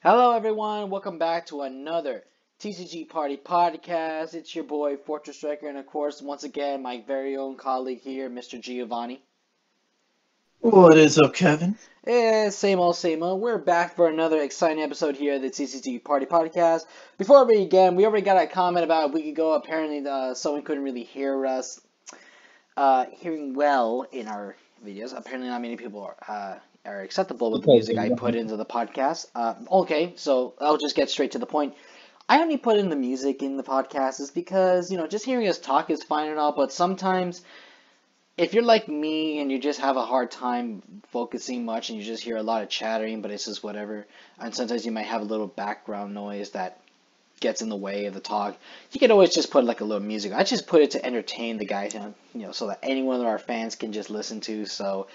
Hello, everyone. Welcome back to another TCG Party podcast. It's your boy Fortress Striker, and of course, once again, my very own colleague here, Mr. Giovanni. What is up, Kevin? Same old, same old. We're back for another exciting episode here of the TCG Party podcast. Before we begin, we already got a comment about a week ago. Apparently, someone couldn't really hear us hearing well in our videos. Apparently, not many people are acceptable with the music I put into the podcast. Okay, so I'll just get straight to the point. I only put in the music in the podcast is because, just hearing us talk is fine and all, but sometimes if you're like me and you just have a hard time focusing much and you just hear a lot of chattering, but it's just whatever, and sometimes you might have a little background noise that gets in the way of the talk, you can always just put like a little music. I just put it to entertain the guys, so that any one of our fans can just listen to. So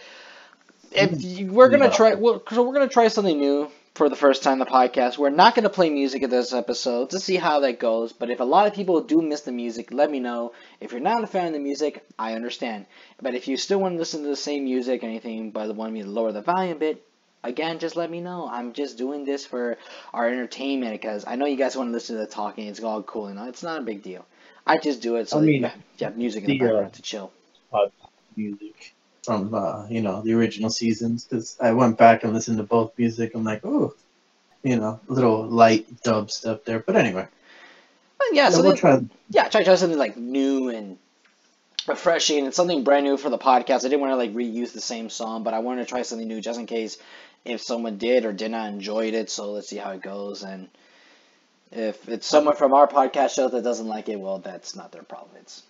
we're gonna try, so we're gonna try something new for the first time in the podcast. We're not gonna play music in this episode to see how that goes. But if a lot of people do miss the music, let me know. If you're not a fan of the music, I understand. But if you still want to listen to the same music, anything, but want me to lower the volume a bit, again, just let me know. I'm just doing this for our entertainment because I know you guys want to listen to the talking. It's all cool, it's not a big deal. I just do it so that you have music in the background to chill. Music from the original seasons, because I went back and listened to both music. I'm like, oh, little light dubstep there. But anyway, we'll try something like new and refreshing and something brand new for the podcast. I didn't want to like reuse the same song, but I wanted to try something new just in case if someone did or did not enjoy it. So let's see how it goes. And if it's someone from our podcast show that doesn't like it, well, that's not their problem. It's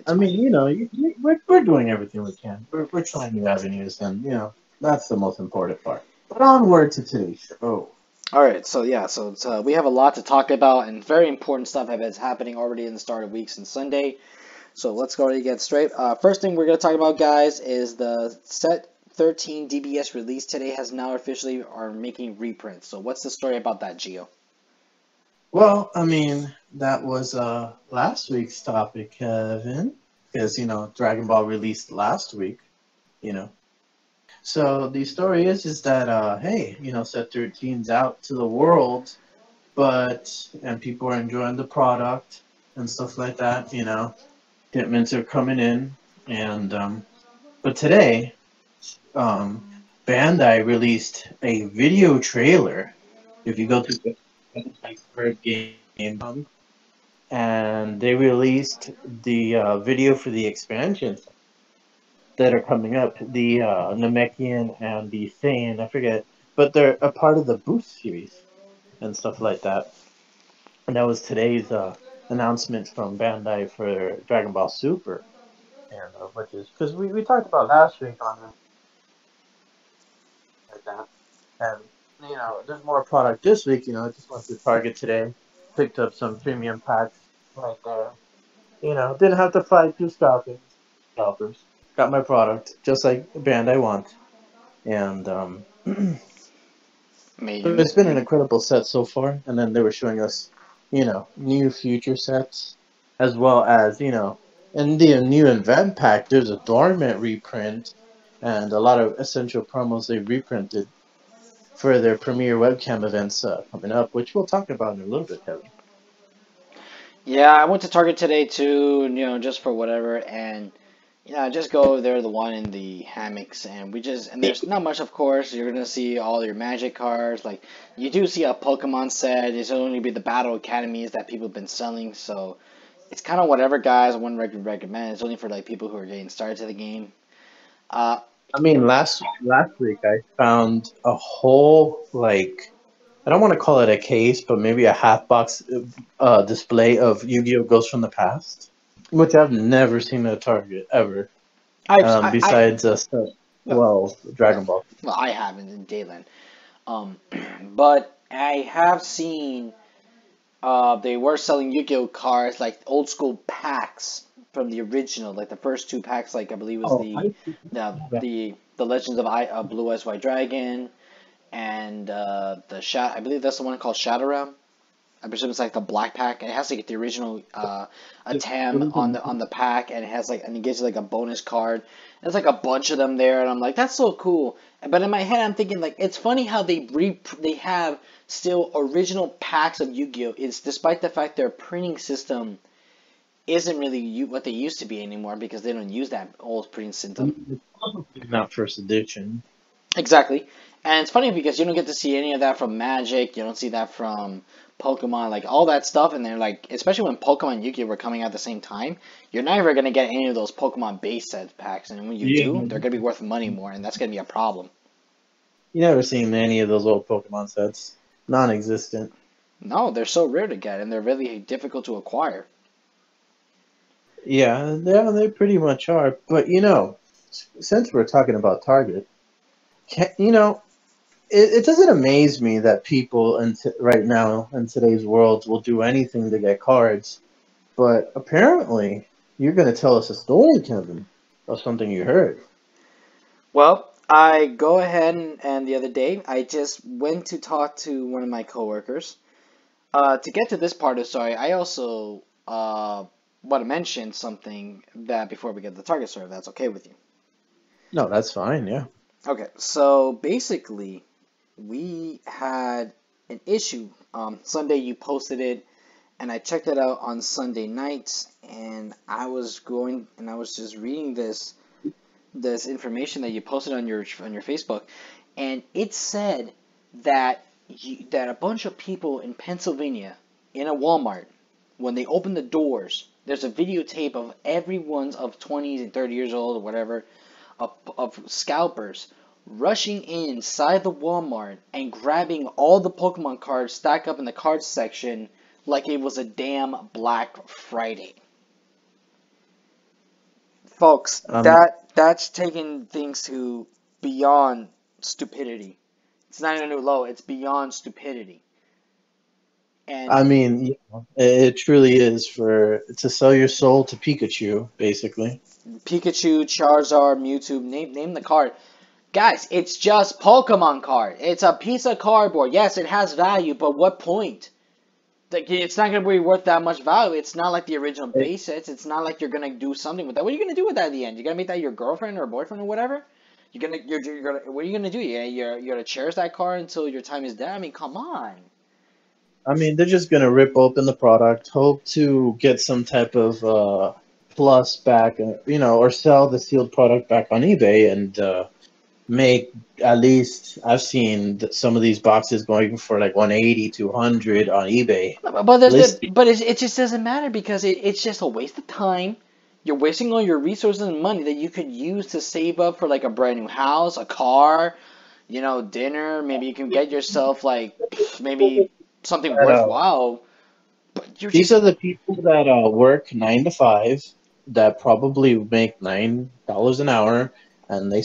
we're doing everything we can. We're trying new avenues, and that's the most important part. But onward to today's show. All right, so we have a lot to talk about, and very important stuff is happening already in the start of week since Sunday. So let's go ahead and get straight. First thing we're going to talk about, guys, is the Set 13 DBS release today has now officially are making reprints. So what's the story about that, Gio? Well, that was last week's topic, Kevin, because, Dragon Ball released last week, So the story is that, hey, Set 13's out to the world, and people are enjoying the product and stuff like that, Shipments are coming in, and, but today, Bandai released a video trailer. If you go to the game, and they released the video for the expansions that are coming up, the Namekian and the Saiyan, I forget, but they're a part of the Boost series and stuff like that. And that was today's announcement from Bandai for Dragon Ball Super, and which is because we talked about last week on it like that, and there's more product this week. I just went to Target today, picked up some premium packs right there. Didn't have to fight through scalpers. Got my product just like the band I want, and it's been an incredible set so far. And then they were showing us, new future sets, as well as in the new event pack. There's a Dormant reprint, and a lot of essential promos they reprinted for their premiere webcam events coming up, which we'll talk about in a little bit, Kevin. Yeah, I went to Target today too, just for whatever, and just go over there, the one in the hammocks, and there's not much, of course. You're gonna see all your magic cards, like you do see a Pokemon set. It's only be the Battle Academies that people have been selling, so it's kind of whatever, guys. I wouldn't recommend. It's only for like people who are getting started to the game. Last week I found a whole, I don't want to call it a case, but maybe a half box display of Yu-Gi-Oh! Ghosts from the Past, which I've never seen at Target ever. Besides Dragon Ball. Well, I haven't in Dayland. But I have seen they were selling Yu-Gi-Oh! Cards, like old school packs from the original, like the first two packs, like I believe was the Legends of Blue Eyes White Dragon, and I believe that's the one called Shadow Realm. I presume it's like the black pack. And it has like the original The Atam original. on the pack, and it has like, and it gives you like a bonus card. There's like a bunch of them there, and I'm like, that's so cool. But in my head, I'm thinking like, it's funny how they have still original packs of Yu-Gi-Oh. It's despite the fact their printing system isn't really what they used to be anymore because they don't use that old printing system. It's probably not first edition. Exactly. And it's funny because you don't get to see any of that from Magic, you don't see that from Pokemon, like all that stuff, and they're like, especially when Pokemon and Yu-Gi-Oh were coming out at the same time, you're never gonna get any of those Pokemon base set packs, and when you Yeah. do, they're gonna be worth money more, and that's gonna be a problem. You never seen any of those old Pokemon sets. Non-existent. No, they're so rare to get, and they're really difficult to acquire. Yeah, they pretty much are. But since we're talking about Target, you know, it doesn't amaze me that people right now in today's world will do anything to get cards. But apparently, you're going to tell us a story, Kevin, of something you heard. Well, I go ahead and the other day, I just went to talk to one of my coworkers. To get to this part of the story, I also want to mention something that before we get to the target story, if that's okay with you. No, that's fine. Yeah. Okay, so basically, we had an issue. Sunday you posted it, and I checked it out on Sunday night, and I was just reading this information that you posted on your Facebook, and it said that that a bunch of people in Pennsylvania in a Walmart, when they open the doors, there's a videotape of everyone's of 20s and 30 years old or whatever of scalpers rushing inside the Walmart and grabbing all the Pokemon cards stacked up in the cards section like it was a damn Black Friday. Folks, Um, that's taking things to beyond stupidity. It's not even a new low, it's beyond stupidity. And I mean, it truly is to sell your soul to Pikachu, basically. Pikachu, Charizard, Mewtwo, name the card. Guys, it's just Pokemon card. It's a piece of cardboard. Yes, it has value, but what point? Like, it's not gonna be worth that much value. It's not like the original base sets. It's not like you're gonna do something with that. What are you gonna do with that at the end? You're gonna make that your girlfriend or boyfriend or whatever? You're gonna what are you gonna do? You're gonna cherish that card until your time is dead. I mean, come on. I mean, they're just gonna rip open the product, hope to get some type of plus back, or sell the sealed product back on eBay and make at least. I've seen some of these boxes going for like 180, 200 on eBay. Listing. But it just doesn't matter because it's just a waste of time. You're wasting all your resources and money that you could use to save up for like a brand new house, a car, dinner. Maybe you can get yourself like maybe something That, worthwhile. But you're these just are the people that work 9 to 5 that probably make $9 an hour, and they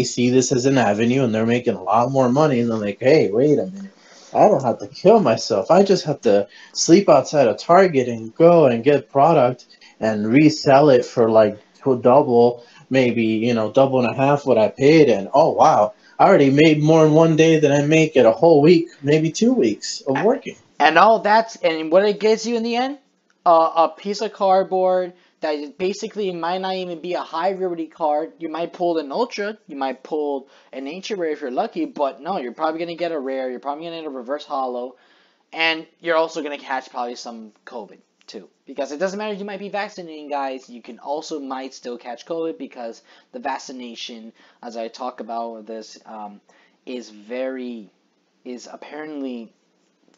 see this as an avenue, and they're making a lot more money. And they're like, "Hey, wait a minute! I don't have to kill myself. I just have to sleep outside of Target and go and get product and resell it for like double, maybe double and a half what I paid. And oh wow, I already made more in one day than I make in a whole week, maybe 2 weeks of working." and all that's and what it gets you in the end, a piece of cardboard that basically might not even be a high rarity card. You might pull an ultra, you might pull an ancient rare if you're lucky, but no, you're probably gonna get a rare. You're probably gonna get a reverse hollow, and you're also gonna catch probably some COVID too, because it doesn't matter if you might be vaccinating, guys. You can also might still catch COVID because the vaccination, as I talk about this, is very is apparently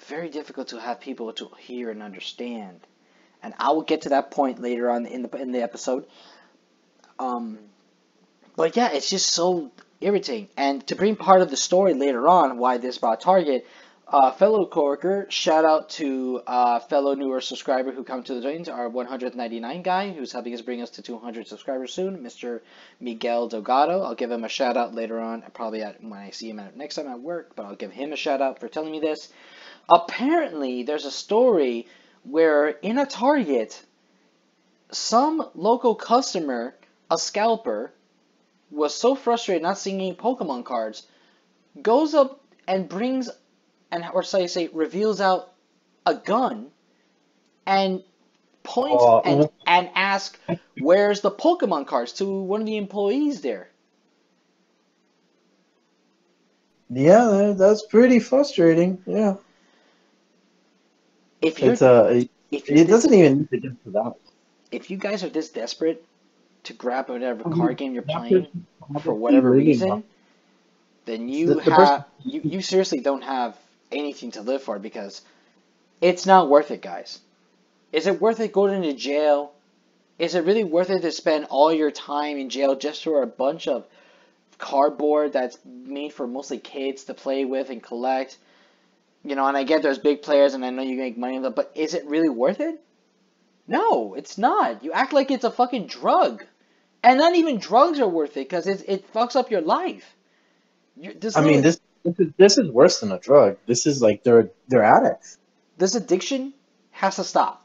very difficult to have people to hear and understand. And I will get to that point later on in the episode. Um, but yeah, it's just so irritating. And to bring part of the story later on, why this brought Target, fellow coworker, shout out to fellow newer subscriber who come to the joins, our 199 guy who's helping us bring us to 200 subscribers soon, Mr. Miguel Delgado. I'll give him a shout out later on, probably when I see him next time at work, but I'll give him a shout out for telling me this. Apparently, there's a story where in a Target, some local customer, a scalper, was so frustrated not seeing any Pokemon cards, goes up and brings, and or say reveals out a gun and point Uh, and ask, "Where's the Pokemon cards?" to one of the employees there. yeah, that's pretty frustrating. Yeah, If you're it's if you're it this doesn't even need to get to that. if you guys are this desperate to grab whatever I card mean, game you're that playing person's for probably whatever living off reason, then the person. you seriously don't have anything to live for because it's not worth it, guys. Is it worth it going into jail? Is it really worth it to spend all your time in jail just for a bunch of cardboard that's made for mostly kids to play with and collect? And I get there's big players and I know you make money on them, but is it really worth it? No, it's not. You act like it's a fucking drug. And not even drugs are worth it because it fucks up your life. This I mean, little this is worse than a drug. This is like they're addicts. this addiction has to stop.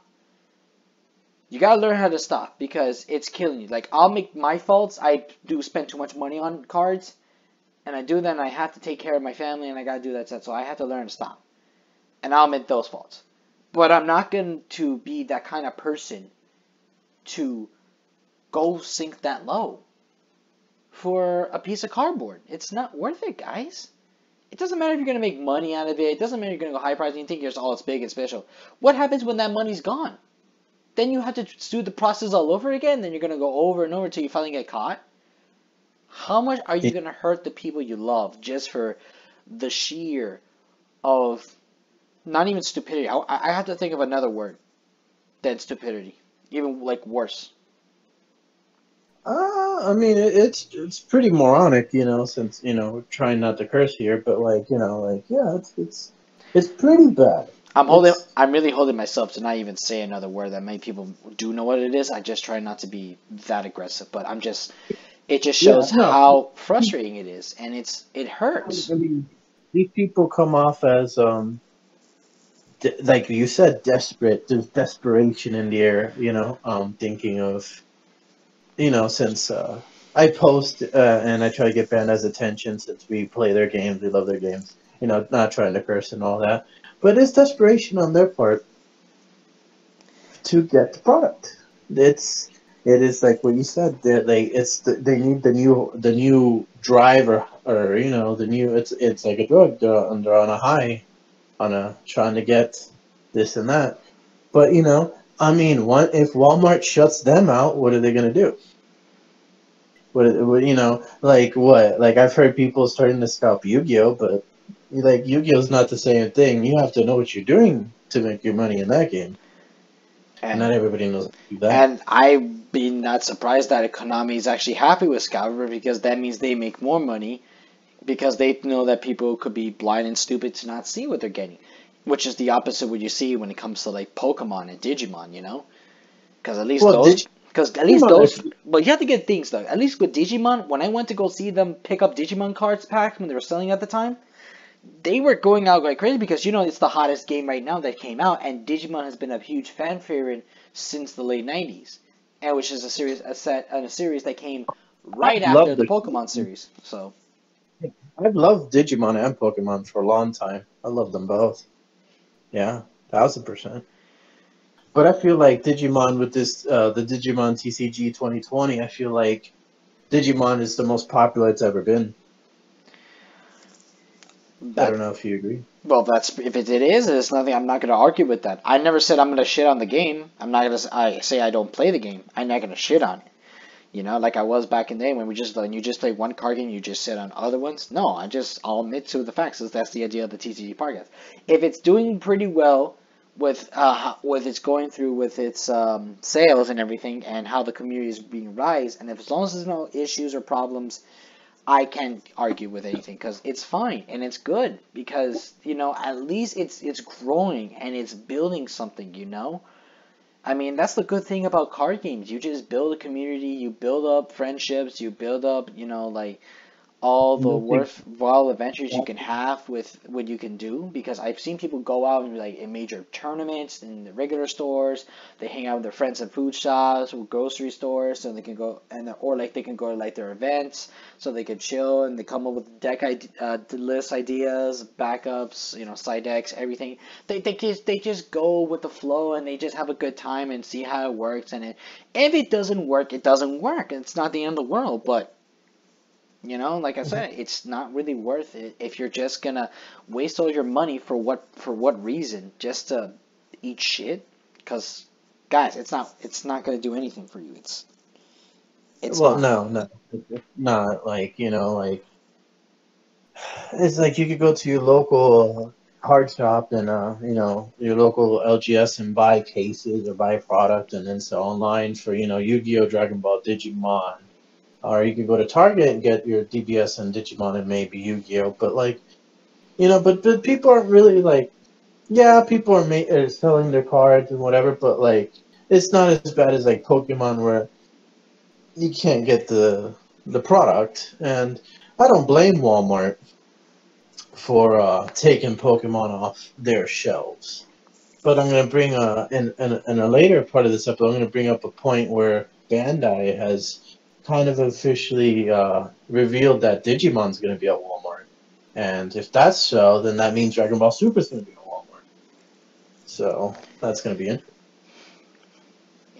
You gotta learn how to stop because it's killing you. Like I'll make my faults. I do spend too much money on cards, and I do that. And I have to take care of my family, and I gotta do that. So I have to learn to stop, and I'll admit those faults. But I'm not going to be that kind of person to go sink that low for a piece of cardboard. It's not worth it, guys. It doesn't matter if you're going to make money out of it. It doesn't matter if you're going to go high price and you think it's big and special. What happens when that money's gone? Then you have to do the process all over again. Then you're going to go over and over until you finally get caught. How much are you going to hurt the people you love just for the sheer of not even stupidity? I have to think of another word than stupidity. Even like worse. I mean, it's pretty moronic, since we're trying not to curse here, but like like yeah, it's pretty bad. It's I'm really holding myself to not even say another word that many people do know what it is. I just try not to be that aggressive, but it just yeah, shows no. how frustrating it is, and it hurts. I mean, these people come off as like you said, desperate. There's desperation in the air, thinking of since I post and I try to get Bandai's attention since we play their games, we love their games. Not trying to curse and all that, but it's desperation on their part to get the product. It is like what you said. They need the new drive or the new. It's like a drug. They're on a high, on a trying to get this and that. But I mean, if Walmart shuts them out, what are they gonna do? Like what? Like I've heard people starting to scalp Yu-Gi-Oh, but like Yu-Gi-Oh's not the same thing. You have to know what you're doing to make your money in that game. And And not everybody knows how to do that. and I've been not surprised that Konami is actually happy with Scalper because that means they make more money because they know that people could be blind and stupid to not see what they're getting, which is the opposite of what you see when it comes to like Pokemon and Digimon. Because at least Well, those, because at least Digimon those, is but you have to get things though. At least with Digimon, when I went to go see them pick up Digimon cards packs when they were selling at the time, they were going out like crazy because it's the hottest game right now that came out, and Digimon has been a huge fan favorite since the late '90s, and which is a series that came right I've after loved the the Pokemon series. So I've loved Digimon and Pokemon for a long time. I love them both. Yeah, 1,000%. But I feel like Digimon with this the Digimon TCG 2020, I feel like Digimon is the most popular it's ever been. I that don't know if you agree. well, that's if it is, it's nothing. I'm not going to argue with that. I never said I'm going to shit on the game. I'm not going to. I say I don't play the game. I'm not going to shit on it. Like I was back in the day when you just play one card game, you just sit on other ones. No, I'll admit to the facts. That's the idea of the TCG podcast. If it's doing pretty well with its going through with its sales and everything, and how the community is being rise, and if as long as there's no issues or problems, I can't argue with anything because it's fine and it's good because at least it's growing and it's building something. I mean, that's the good thing about card games. You just build a community, you build up friendships, you build up, like all the Nothing. worthwhile adventures you can have with what you can do, because I've seen people go out and like in major tournaments in the regular stores. They hang out with their friends at food shops or grocery stores, so they can go and or like they can go to like their events, so they can chill and they come up with list ideas, backups, side decks, everything. They just go with the flow and they just have a good time and see how it works. And if it doesn't work, it doesn't work. It's not the end of the world, but. Like I said, it's not really worth it if you're just gonna waste all your money for what reason? Just to eat shit? Because guys, it's not gonna do anything for you. It's Well, not. no, no, it's not like like it's like you could go to your local card shop and your local LGS and buy cases or buy product and then sell online for Yu-Gi-Oh, Dragon Ball, Digimon. Or you could go to Target and get your DBS and Digimon and maybe Yu-Gi-Oh. But like, but people aren't really like, yeah, people are selling their cards and whatever. But like, it's not as bad as like Pokemon where you can't get the product. And I don't blame Walmart for taking Pokemon off their shelves. But I'm going to bring in a later part of this episode, I'm going to bring up a point where Bandai has kind of officially revealed that Digimon's going to be at Walmart. And if that's so, then that means Dragon Ball Super is going to be at Walmart. So that's going to be interesting.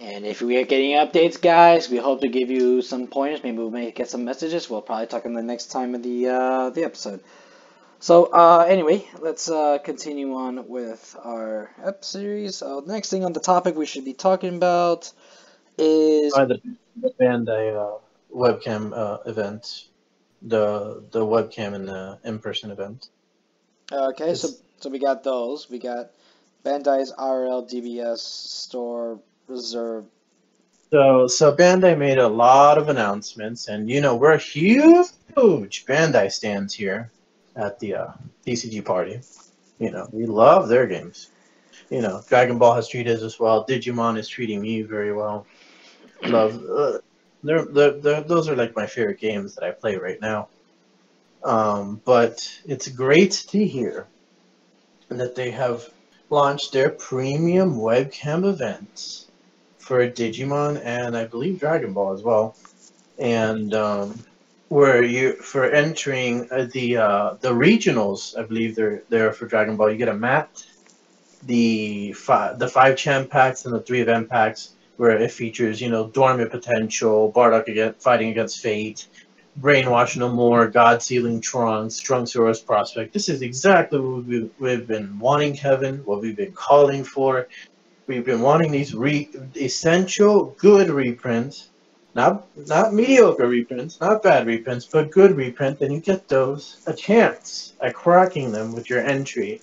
And if we are getting updates, guys, we hope to give you some pointers. Maybe we may get some messages. We'll probably talk in the next time of the episode. So anyway, let's continue on with our ep series. The next thing on the topic we should be talking about is The Bandai webcam event, the webcam and the in-person event. okay. So It's, so we got those. We got Bandai's RL DBS store reserve. so Bandai made a lot of announcements, and we're huge Bandai stands here at the TCG party. We love their games. Dragon Ball has treated us well. Digimon is treating me very well. Love, those are like my favorite games that I play right now. But it's great to hear that they have launched their premium webcam events for Digimon and I believe Dragon Ball as well. And where you for entering the regionals, I believe they're there for Dragon Ball. You get a mat, the five champ packs and the three event packs, where it features dormant potential, fighting against fate, brainwash no more, God sealing Trunks, Trunksaurus prospect. This is exactly what we've been wanting, Kevin. What we've been calling for. We've been wanting these essential good reprints, not mediocre reprints, not bad reprints, but good reprints, and you get those a chance at cracking them with your entry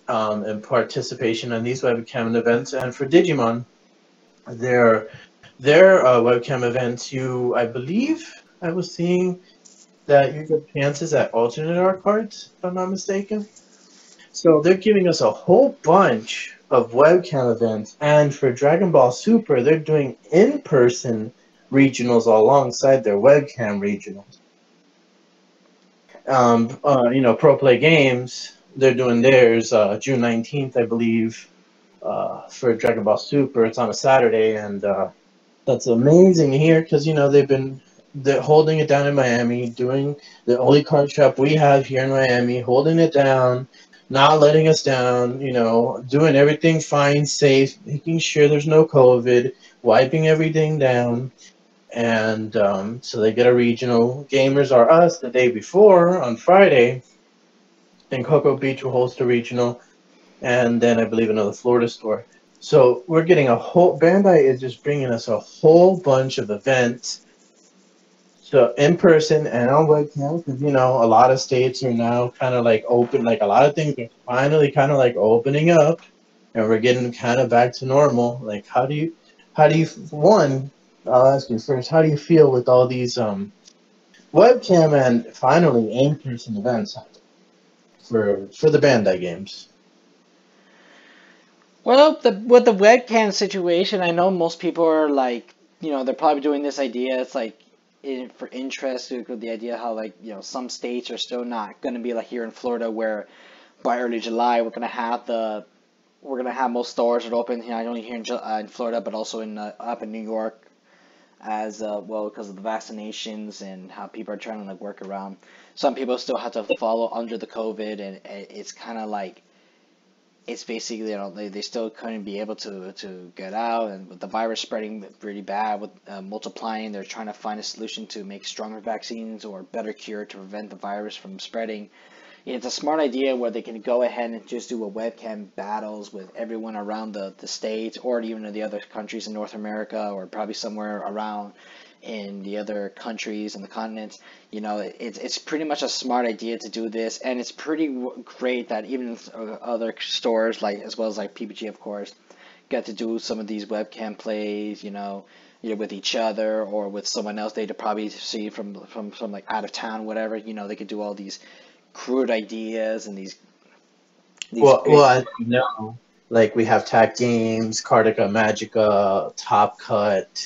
and participation in these webcam events. And for Digimon, their webcam events, I believe I was seeing that you get chances at alternate art cards, if I'm not mistaken. So they're giving us a whole bunch of webcam events, and for Dragon Ball Super, they're doing in-person regionals alongside their webcam regionals. Pro Play Games, they're doing theirs June 19th, I believe, for Dragon Ball Super. It's on a Saturday, and that's amazing here because they're holding it down in Miami, doing the only card shop we have here in Miami, holding it down, not letting us down, doing everything fine, safe, making sure there's no COVID, wiping everything down. And so they get a regional. Gamers are us the day before on Friday. Then Cocoa Beach will host a regional, and then I believe another Florida store. So we're getting Bandai is just bringing us a whole bunch of events, so in person and on webcam, because a lot of states are now kind of like open, like a lot of things are finally kind of like opening up, and we're getting kind of back to normal. Like, one, I'll ask you first, how do you feel with all these webcam and finally in-person events for the Bandai games? Well, with the webcam situation, I know most people are like, they're probably doing this idea. It's like for interest with the idea how like some states are still not going to be like here in Florida where by early July we're gonna have most stores that open here, not only here in Florida but also in up in New York as well because of the vaccinations and how people are trying to like work around. Some people still have to follow under the COVID, and it's kind of like it's basically they still couldn't be able to get out, and with the virus spreading really bad with multiplying, they're trying to find a solution to make stronger vaccines or better cure to prevent the virus from spreading. It's a smart idea where they can go ahead and just do a webcam battles with everyone around the states or even in the other countries in North America or probably somewhere around in the other countries and the continents. It's pretty much a smart idea to do this, and it's pretty great that even other stores like as well as like PPG of course get to do some of these webcam plays. With each other or with someone else they'd probably see from like out of town, whatever. They could do all these crude ideas and these well, as you know, like we have Tag Games, Cardica Magica, Top Cut,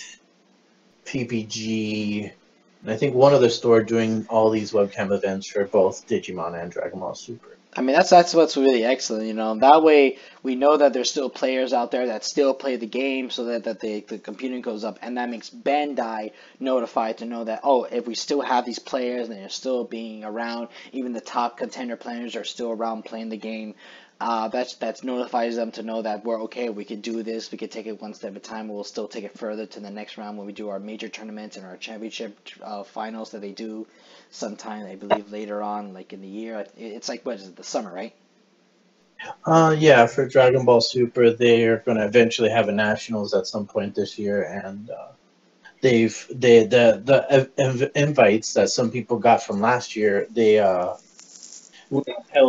PPG, and I think one other store doing all these webcam events for both Digimon and Dragon Ball Super. I mean, that's what's really excellent. That way we know that there's still players out there that still play the game, so that the computing goes up, and that makes Bandai notified to know that, oh, if we still have these players and they're still being around, even the top contender players are still around playing the game. That's notifies them to know that we're okay. We could do this. We could take it one step at a time. We'll still take it further to the next round when we do our major tournaments and our championship finals that they do sometime, I believe, later on, like in the year. It's like, what is it, the summer, right? Yeah, for Dragon Ball Super, they are going to eventually have a nationals at some point this year, and the invites that some people got from last year, they held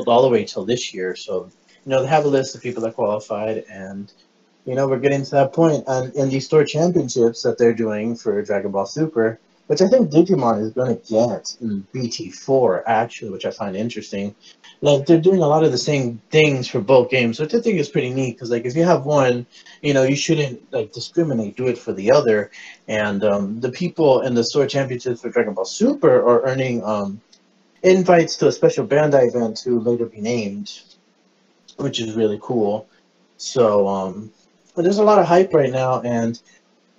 all the way till this year. So they have a list of people that qualified, and we're getting to that point. And in these store championships that they're doing for Dragon Ball Super, which I think Digimon is going to get in BT4 actually, which I find interesting. Like they're doing a lot of the same things for both games, which I think is pretty neat. Because like if you have one, you shouldn't like discriminate, do it for the other. And the people in the store championships for Dragon Ball Super are earning invites to a special Bandai event to later be named, which is really cool. So but there's a lot of hype right now, and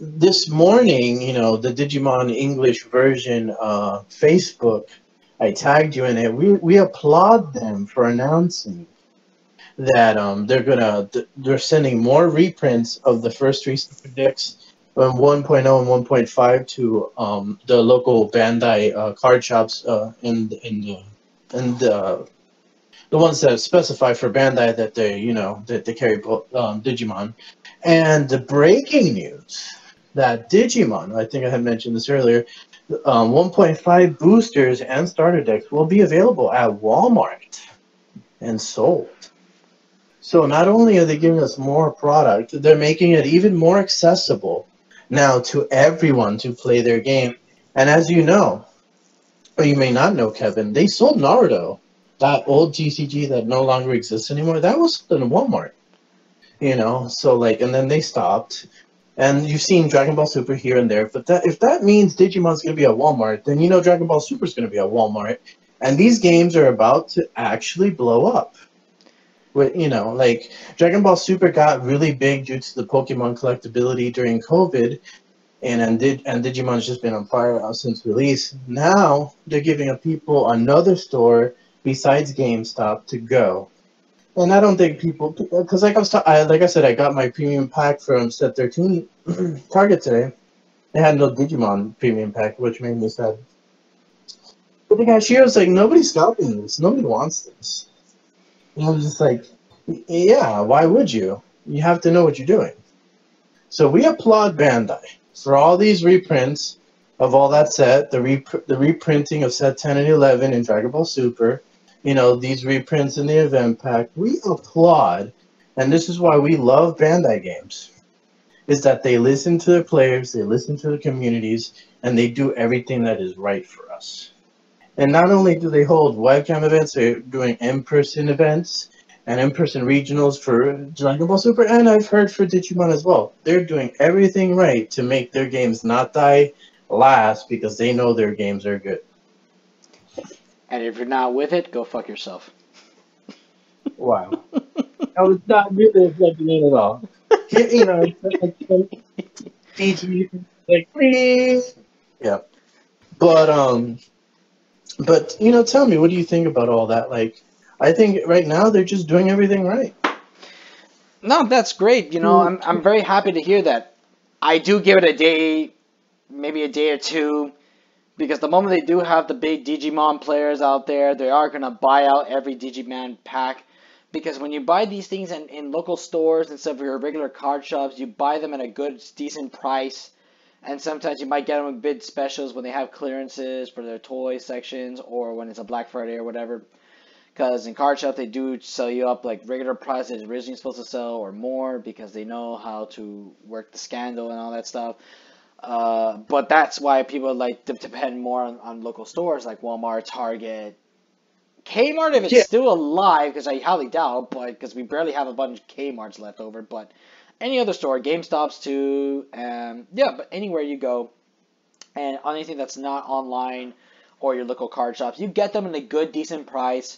this morning, the Digimon English version Facebook, I tagged you in it. We applaud them for announcing that they're sending more reprints of the first three Super Decks, 1.0 and 1.5, to the local Bandai card shops in the ones that specify for Bandai that they carry Digimon. And the breaking news that Digimon, I think I had mentioned this earlier, 1.5 boosters and starter decks will be available at Walmart and sold. So not only are they giving us more product, they're making it even more accessible now to everyone to play their game. And as you know, or you may not know, Kevin, they sold Naruto, that old TCG that no longer exists anymore. That was sold in Walmart. So like, and then they stopped. And you've seen Dragon Ball Super here and there, but if that means Digimon's going to be at Walmart, then Dragon Ball Super is going to be at Walmart. And these games are about to actually blow up. With, like Dragon Ball Super got really big due to the Pokemon collectability during COVID, and Digimon's just been on fire since release. Now they're giving people another store besides GameStop to go. And I don't think people, because like I said, I got my premium pack from Set 13 Target today. They had no Digimon premium pack, which made me sad. But the cashier was like, nobody's scalping this. Nobody wants this. And I was just like, yeah, why would you? You have to know what you're doing. So we applaud Bandai for all these reprints of all that set, the reprinting of Set 10 and 11 in Dragon Ball Super, these reprints in the event pack. We applaud, and this is why we love Bandai games, is that they listen to their players, they listen to the communities, and they do everything that is right for us. And not only do they hold webcam events, they're doing in-person events and in-person regionals for Dragon Ball Super, and I've heard for Digimon as well. They're doing everything right to make their games not die, last because they know their games are good. And if you're not with it, go fuck yourself. Wow. I was not really expecting it at all. You know, it's like PG, like please. Yeah. But tell me, what do you think about all that? Like, I think right now they're just doing everything right. No, that's great. I'm very happy to hear that. I do give it a day, maybe a day or two, because the moment they do have the big Digimon players out there, they are gonna buy out every Digimon pack. Because when you buy these things in local stores instead of your regular card shops, you buy them at a good, decent price. And sometimes you might get them with bid specials when they have clearances for their toy sections or when it's a Black Friday or whatever. Because in card shop they do sell you up like regular prices originally supposed to sell or more because they know how to work the scandal and all that stuff. But that's why people like to depend more on local stores like Walmart, Target, Kmart if it's Yeah. still alive, because I highly doubt, but because we barely have a bunch of Kmarts left over. But any other store, GameStops too, yeah, but anywhere you go, and on anything that's not online or your local card shops, you get them in a good, decent price.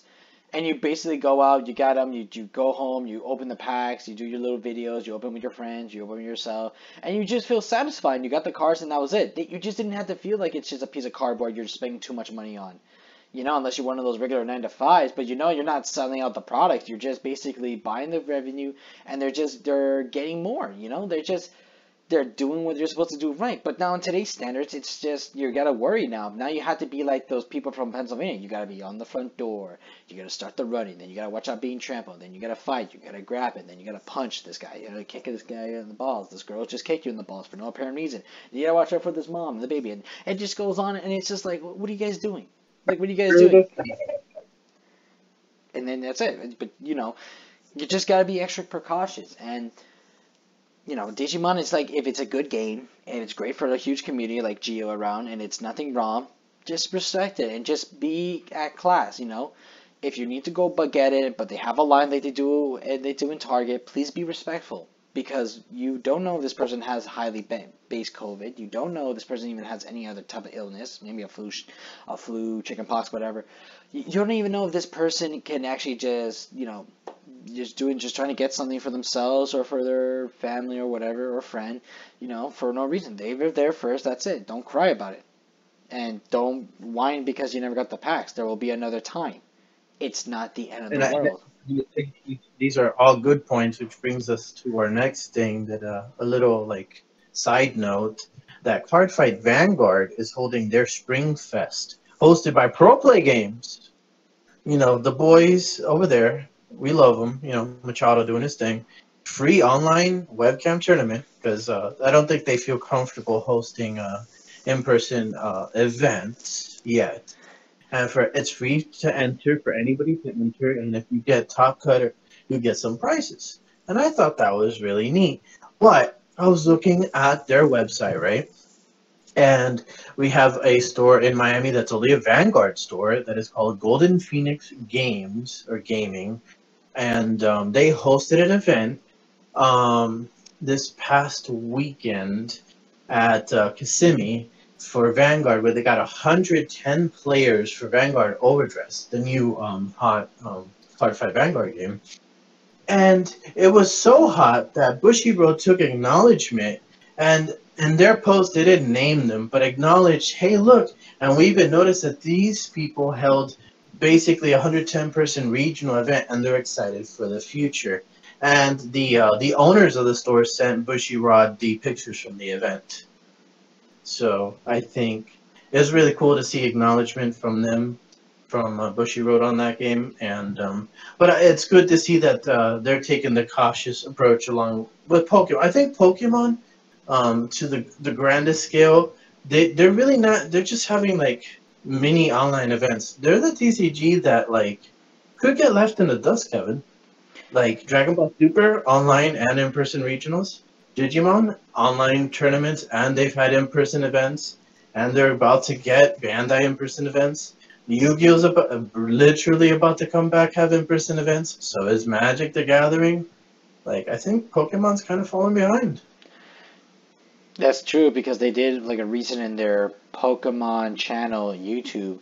And you basically go out, you got them, you go home, you open the packs, you do your little videos, you open with your friends, you open with yourself, and you just feel satisfied. You got the cards, and that was it. You just didn't have to feel like it's just a piece of cardboard you're just spending too much money on. Unless you're one of those regular 9 to 5s, but you're not selling out the product. You're just basically buying the revenue, and they're getting more. They're doing what they're supposed to do right. But now in today's standards, it's just you gotta worry now. Now you have to be like those people from Pennsylvania. You gotta be on the front door. You gotta start the running. Then you gotta watch out being trampled. Then you gotta fight. You gotta grab it. Then you gotta punch this guy. You gotta kick this guy in the balls. This girl just kicked you in the balls for no apparent reason. You gotta watch out for this mom and the baby. And it just goes on, and it's just like, what are you guys doing? Like, what are you guys doing? And then that's it. But you just gotta be extra precautious. And Digimon is like, if it's a good game and it's great for a huge community like Geo around, and it's nothing wrong, just respect it and just be at class. If you need to go but get it, but they have a line like they do in Target, please be respectful. Because you don't know if this person has highly based COVID. You don't know if this person even has any other type of illness, maybe a flu, chickenpox, whatever. You don't even know if this person can actually just trying to get something for themselves or for their family or whatever or friend, for no reason. They were there first. That's it. Don't cry about it, and don't whine because you never got the packs. There will be another time. It's not the end of the world. I think these are all good points, which brings us to our next thing. That a little like side note that Cardfight Vanguard is holding their Spring Fest, hosted by Pro Play Games. The boys over there, we love them. Machado doing his thing. Free online webcam tournament because I don't think they feel comfortable hosting in-person events yet. And it's free to enter for anybody to enter, and if you get top cutter, you get some prizes. And I thought that was really neat. But I was looking at their website, right? And we have a store in Miami that's only a Vanguard store that is called Golden Phoenix Games or Gaming, and they hosted an event this past weekend at Kissimmee for Vanguard, where they got 110 players for Vanguard Overdress, the new hot Cardfight Vanguard game. And it was so hot that Bushiroad took acknowledgement, and in their post they didn't name them, but acknowledged, hey, look, and we even noticed that these people held basically a 110-person regional event, and they're excited for the future. And the owners of the store sent Bushiroad the pictures from the event. So I think it was really cool to see acknowledgement from them, from Bushiroad on that game, and but it's good to see that they're taking the cautious approach along with Pokemon. I think Pokemon, to the grandest scale, they're really not. They're just having like mini online events. They're the TCG that like could get left in the dust, Kevin. Like Dragon Ball Super online and in-person regionals, Digimon online tournaments, and they've had in-person events, and they're about to get Bandai in-person events. Yu-Gi-Oh's literally about to come back, have in-person events. So is Magic the Gathering. Like, I think Pokemon's kind of falling behind. That's true because they did like a recent in their Pokemon channel YouTube,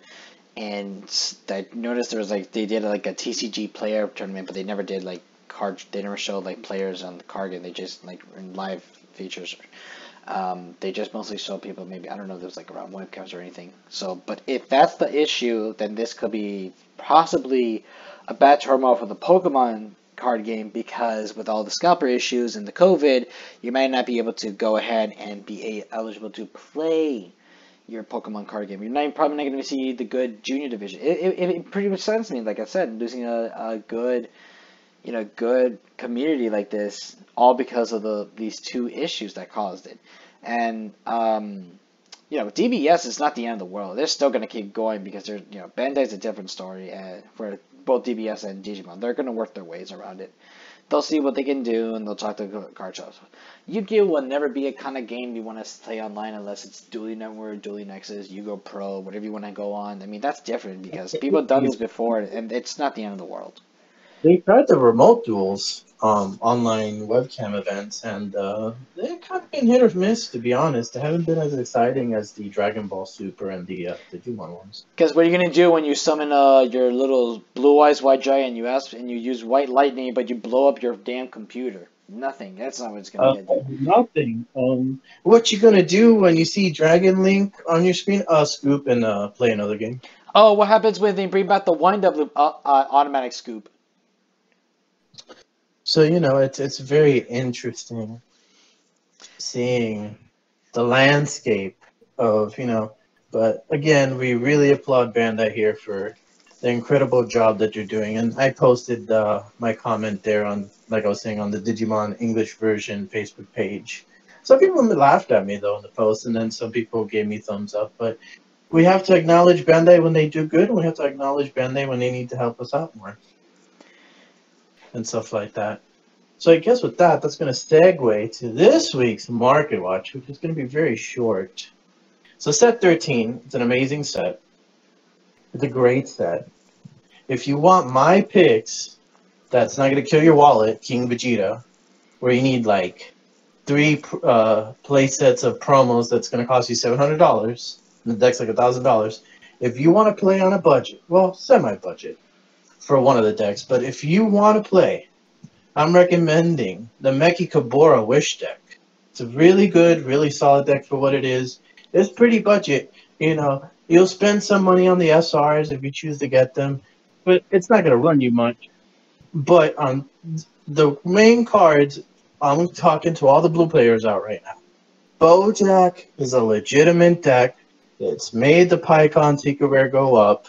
and I noticed there was like they did like a TCG player tournament, but they never did like card. They never showed like players on the card game. They just like in live features. They just mostly show people. Maybe I don't know if there's like around webcams or anything. So, but if that's the issue, then this could be possibly a bad turmoil for the Pokemon card game because with all the scalper issues and the COVID, you might not be able to go ahead and be eligible to play your Pokemon card game. You're not probably not going to see the good junior division. It pretty much sense to me. Like I said, losing a good good community like this all because of these two issues that caused it. And DBS is not the end of the world. They're still going to keep going because they're Bandai's a different story for both DBS and Digimon. They're going to work their ways around it. They'll see what they can do, and they'll talk to card shops. Yu-Gi-Oh! Will never be a kind of game you want to play online unless it's Dually Network, Dually Nexus, Yu-Gi-Oh! Pro, whatever you want to go on. I mean, that's different because people have done this before, and it's not the end of the world. They tried the remote duels, online webcam events, and they've kind of been hit or miss, to be honest. They haven't been as exciting as the Dragon Ball Super and the Digimon ones. Because what are you gonna do when you summon your little blue eyes white giant and you use white lightning, but you blow up your damn computer? Nothing. That's not what it's gonna get you. Nothing. What you gonna do when you see Dragon Link on your screen? Scoop and play another game. Oh, what happens when they bring back the wind up loop automatic scoop? So it's very interesting seeing the landscape of But again, we really applaud Bandai here for the incredible job that you're doing. And I posted my comment there on, like I was saying, on the Digimon English version Facebook page. Some people laughed at me though in the post, and then some people gave me thumbs up. But we have to acknowledge Bandai when they do good, and we have to acknowledge Bandai when they need to help us out more and stuff like that. So I guess with that, that's going to segue to this week's Market Watch, which is going to be very short. So set 13, it's an amazing set. It's a great set. If you want my picks, that's not going to kill your wallet, King Vegeta, where you need like 3 play sets of promos that's going to cost you $700, and the deck's like $1,000. If you want to play on a budget, well, semi-budget for one of the decks, but if you want to play, I'm recommending the Meki Kabora Wish deck. It's a really good, really solid deck for what it is. It's pretty budget. You'll spend some money on the SRs if you choose to get them, but it's not going to run you much. But on the main cards, I'm talking to all the blue players out right now. Bojack is a legitimate deck. It's made the Pycon Secret Rare go up.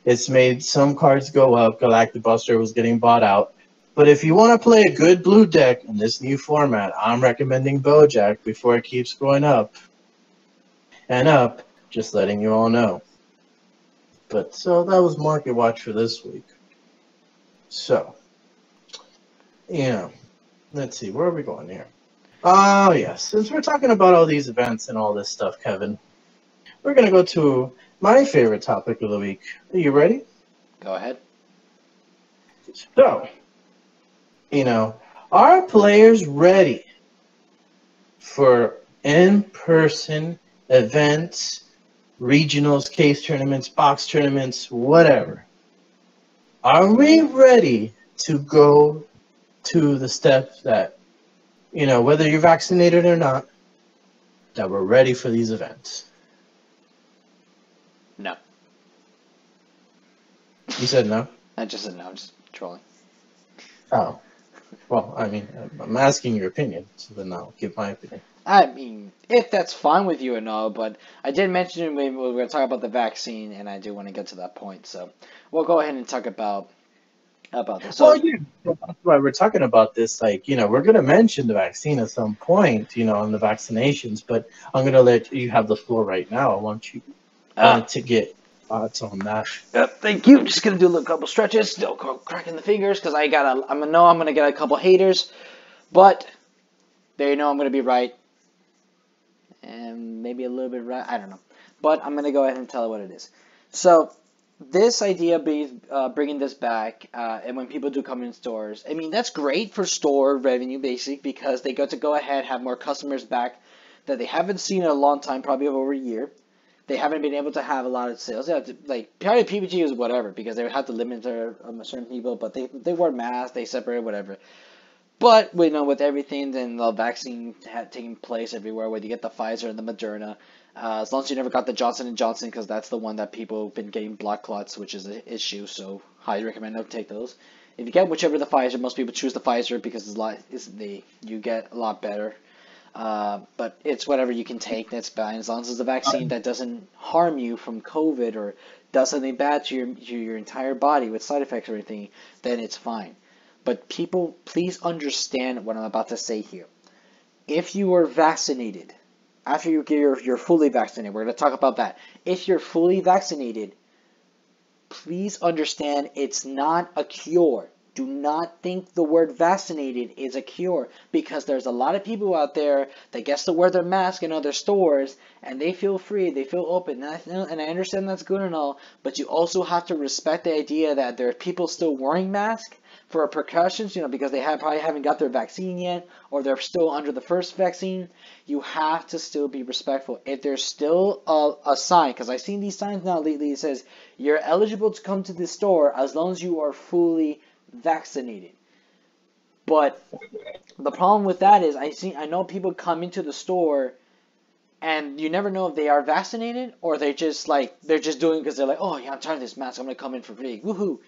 It's made some cards go up. Galactic Buster was getting bought out. But if you want to play a good blue deck in this new format, I'm recommending Bojack before it keeps going up and up, just letting you all know. But so that was Market Watch for this week. So, let's see, where are we going here? Oh, yes, since we're talking about all these events and all this stuff, Kevin, we're going to go to my favorite topic of the week. Are you ready? Go ahead. So, are players ready for in-person events, regionals, case tournaments, box tournaments, whatever? Are we ready to go to the steps that, whether you're vaccinated or not, that we're ready for these events? No. You said no? I just said no. I'm just trolling. Oh. Well, I mean, I'm asking your opinion, so then I'll give my opinion. I mean, if that's fine with you and all, but I did mention we were going to talk about the vaccine, and I do want to get to that point, so we'll go ahead and talk about this. So, Well, yeah, that's why we're talking about this. Like, we're going to mention the vaccine at some point, on the vaccinations, but I'm going to let you have the floor right now. I want you to get thoughts on that. Yep, thank you. Just going to do a couple stretches, still cracking the fingers, because I'm going to get a couple haters, but they know I'm going to be right. And maybe a little bit right, I don't know. But I'm going to go ahead and tell you what it is. So, this idea of bringing this back, and when people do come in stores, I mean, that's great for store revenue, basic, because they get to go ahead, have more customers back that they haven't seen in a long time, probably over a year. They haven't been able to have a lot of sales. They have to, like, probably PPG is whatever because they have to limit their certain people, but they wear masks, they separate, whatever. But we know with everything, then the vaccine had taking place everywhere, whether you get the Pfizer and the Moderna, as long as you never got the Johnson and Johnson, because that's the one that people have been getting blood clots, which is an issue. So highly recommend not take those. If you get whichever the Pfizer, most people choose the Pfizer because you get a lot better. But it's whatever you can take, that's fine. As long as it's a vaccine that doesn't harm you from COVID or does something bad to your entire body with side effects or anything, then it's fine. But people, please understand what I'm about to say here. If you are vaccinated, after you're fully vaccinated, we're going to talk about that. If you're fully vaccinated, please understand it's not a cure. Do not think the word vaccinated is a cure, because there's a lot of people out there that gets to wear their mask in other stores and they feel free, they feel open, and I understand that's good and all, but you also have to respect the idea that there are people still wearing masks for precautions, because they probably haven't got their vaccine yet, or they're still under the first vaccine. You have to still be respectful. If there's still a sign, because I've seen these signs now lately, it says you're eligible to come to the store as long as you are fully vaccinated. But the problem with that is I know people come into the store and you never know if they are vaccinated or they're just doing it because they're like, oh yeah, I'm tired of this mask, I'm gonna come in for free, woohoo.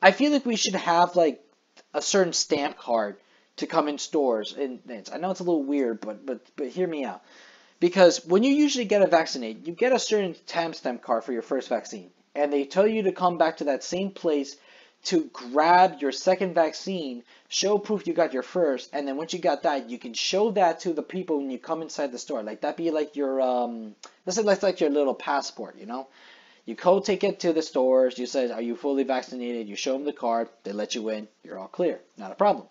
I feel like we should have like a certain stamp card to come in stores, and I know it's a little weird, but hear me out. Because when you usually get a vaccinate, you get a certain stamp card for your first vaccine, and they tell you to come back to that same place to grab your second vaccine, show proof you got your first, and then once you got that, you can show that to the people when you come inside the store. Like that be like your this is like your little passport, You go take it to the stores, you say, are you fully vaccinated? You show them the card, they let you in, you're all clear, not a problem.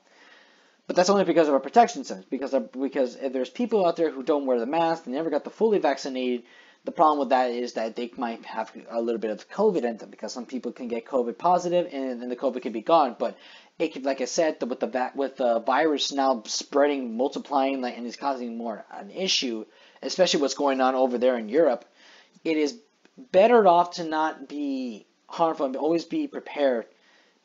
But that's only because of a protection sense, because if there's people out there who don't wear the mask, they never got the fully vaccinated, the problem with that is that they might have a little bit of COVID in them, because some people can get COVID positive and then the COVID can be gone. But it could, like I said, with the virus now spreading, multiplying, and it's causing more an issue, especially what's going on over there in Europe, it is better off to not be harmful and always be prepared,